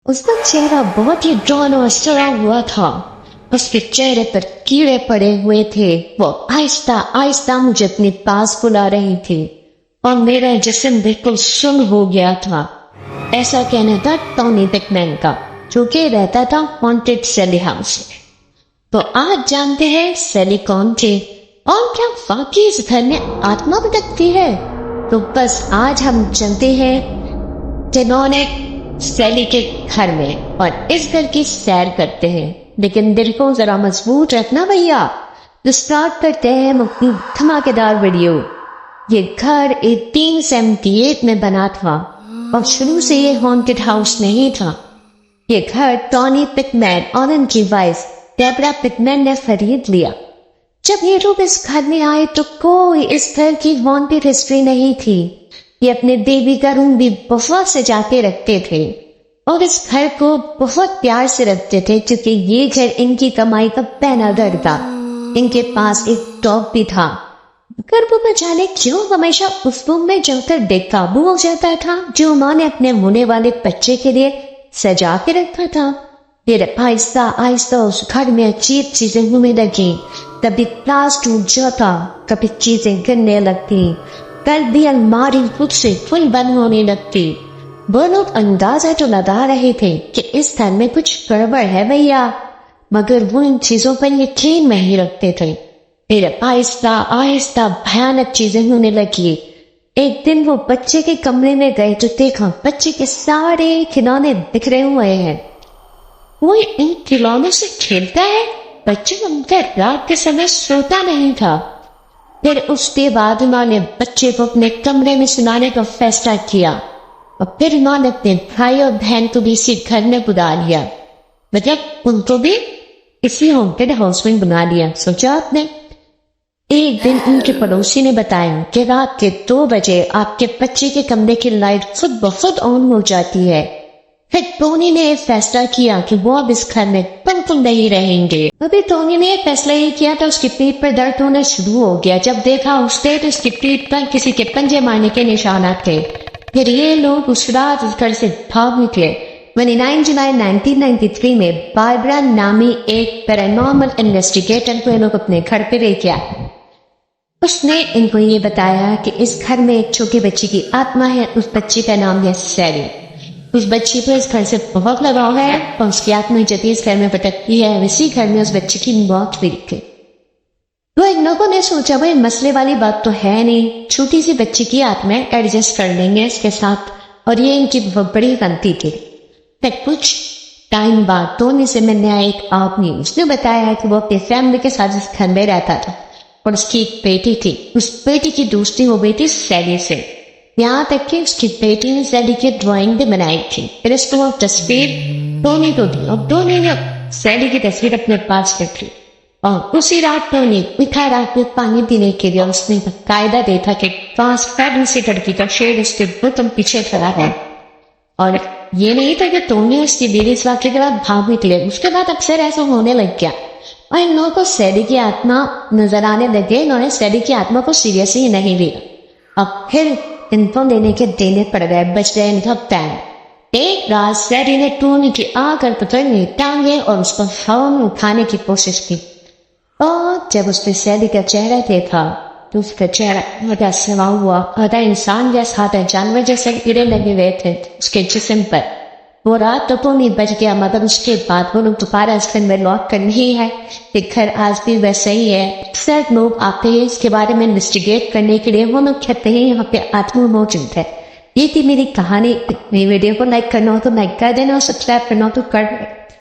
اس کا چہرہ بہت ہی ڈرون اور سڑا ہوا تھا. اس کے چہرے پر کیڑے پڑے ہوئے تھے. وہ آہستہ آہستہ مجھے اپنے پاس بلا رہی تھی اور میرا جسم بالکل سن ہو گیا تھا. ایسا کہنا تھا ٹونی پکمین کا، جو کہ رہتا تھا ہانٹڈ سیلی ہاؤس میں. تو آج جانتے ہیں سیلی کون تھی اور کیا واقعی اس گھر میں آتما بھٹکتی ہے. تو بس آج ہم چلتے ہیں ٹینونک سیلی کے گھر میں اور اس گھر کی سیر کرتے ہیں. لیکن دل کو ذرا مضبوط رکھنا بھیا. تو اسٹارٹ کرتے ہیں اپنی دھماکے دار ویڈیو. یہ گھر 1878 میں بنا تھا اور شروع سے یہ ہانٹڈ ہاؤس نہیں تھا. یہ گھر ٹونی پکمین اور ان کی وائف ڈیبرا پکمین نے خرید لیا. جب یہ لوگ اس گھر میں آئے تو کوئی اس گھر کی ہانٹڈ ہسٹری نہیں تھی. یہ اپنے بیبی کا روم بھی بہت سجا کے رکھتے تھے اور اس گھر کو بہت پیار سے رکھتے تھے کیونکہ یہ گھر ان کی کمائی کا پہلا گھر تھا. ان کے پاس ایک ڈاگ بھی تھا. گھر وہ جانے کیوں ہمیشہ اس روم میں جل کر بے قابو ہو جاتا تھا جو ماں نے اپنے ہونے والے بچے کے لیے سجا کے رکھا تھا. پھر آہستہ آہستہ اس گھر میں عجیب چیزیں ہونے لگیں. کبھی گلاس ٹوٹ جاتا، کبھی چیزیں گرنے لگتی، کبھی الماری خود سے فل بند ہونے لگتی. وہ لوگ اندازہ تو لگا رہے تھے کہ اس گھر میں کچھ گڑبڑ ہے بھیا، مگر وہ ان چیزوں پر یقین نہیں رکھتے تھے. پھر آہستہ آہستہ بھیانک چیزیں ہونے لگی. ایک دن وہ بچے کے کمرے میں گئے تو دیکھا بچے کے سارے کھلونے بکھرے ہوئے ہیں. وہ ان کھلونوں سے کھیلتا ہے. بچے رات کے سمے سوتا نہیں تھا. پھر اس کے بعد انہوں نے بچے کو اپنے کمرے میں سلانے کا فیصلہ کیا اور پھر انہوں نے اپنے بھائی اور بہن کو بھی اسی گھر میں بلا لیا. مطلب ان کو بھی اسی ہانٹڈ ہاؤس میں بنا لیا. سوچا آپ نے. ایک دن ان کے پڑوسی نے بتایا کہ رات کے 2 بجے آپ کے بچے کے کمرے کی لائٹ خود بخود آن ہو جاتی ہے. پھر ٹونی نے یہ فیصلہ کیا کہ وہ اب اس گھر میں بالکل نہیں رہیں گے. ابھی ٹونی نے یہ فیصلہ یہ کیا تھا اس کی پیٹھ پر درد ہونا شروع ہو گیا. جب دیکھا اس نے تو اس کی پیٹھ پر کسی کے پنجے مارنے کے نشانات تھے. پھر یہ لوگ اس رات اس گھر سے بھاگ نکلے. 29 جولائی 1993 میں باربرا نامی ایک پیرانارمل انویسٹیگیٹر کو یہ لوگ اپنے گھر پہ لے کے آئے. اس نے ان کو یہ بتایا کہ اس گھر میں ایک چھوٹی بچی کی آتما ہے. اس بچی کا نام ہے سیلی. اس بچی کو اس گھر سے بہت لگاؤ ہے اور اس کی آتما جب اس گھر میں بھٹکتی ہے اسی گھر میں اس بچی کی موت بھی لکھی. تو ان لوگوں نے سوچا بھائی مسئلے والی بات تو ہے نہیں، چھوٹی سی بچی کی آتما ایڈجسٹ کر لیں گے اس کے ساتھ، اور یہ ان کی بہت بڑی غلطی تھی. پھر کچھ ٹائم بعد ٹونی سے ملنے آیا ایک آدمی. اس نے بتایا کہ وہ اپنی فیملی کے ساتھ اس گھر میں رہتا تھا اور اس کی ایک بیٹی تھی. اس بیٹی کی دوستی ہو گئی تھی سیلی سے، یہاں تک کہ اس کی بیٹی نے سیلی کی ڈرائنگ بھی بنائی تھی. پھر اس کو وہ تصویر ٹونی کو دی اور ٹونی نے سیلی کی تصویر اپنے پاس رکھی. اور اسی رات ٹونی میٹھا رات میں پانی پینے کے لیے اس نے باقاعدہ دیکھا کہ ٹرانسپیرنسی لڑکی کا شیڈ اس کے بالکل پیچھے کھڑا ہے. اور یہ نہیں تھا کہ ٹونی اس کی بیوی اس واقعے کے بعد بھاگ نکلے. اس کے بعد اکثر ایسا ہونے لگ گیا اور ان لوگوں کو سیلی کی آتما نظر آنے لگے. انہوں نے سیلی کی آتما کو سیریسلی نہیں لیا اور پھر ان کو لینے کے دینے پڑ گئے. بچ گئے ان کا پلان. ایک رات سیلی نے ٹونی کی آ کر پکڑنے ٹانگے اور اس کو ہوا میں اٹھانے کی کوشش کی. اور جب اس نے سیلی کا چہرہ دیکھا تو اس کا چہرہ آدھا سوا ہوا، آدھا انسان جیسا، آدھا جانور جیسے کیڑے لگے ہوئے تھے اس کے جسم پر. وہ رات تو ٹونی بچ گیا مگر اس کے بعد وہ لوگ دوبارہ اس گھر میں لوٹ کر نہیں ہے. یہ گھر آج بھی ویسے ہی ہے. اکثر لوگ آتے ہیں اس کے بارے میں انویسٹیگیٹ کرنے کے لیے. وہ لوگ کہتے ہیں یہاں پہ آتما موجود ہے. یہ تھی میری کہانی. میری ویڈیو کو لائک کرنا ہو تو لائک کر دینا اور سبسکرائب کرنا ہو تو کر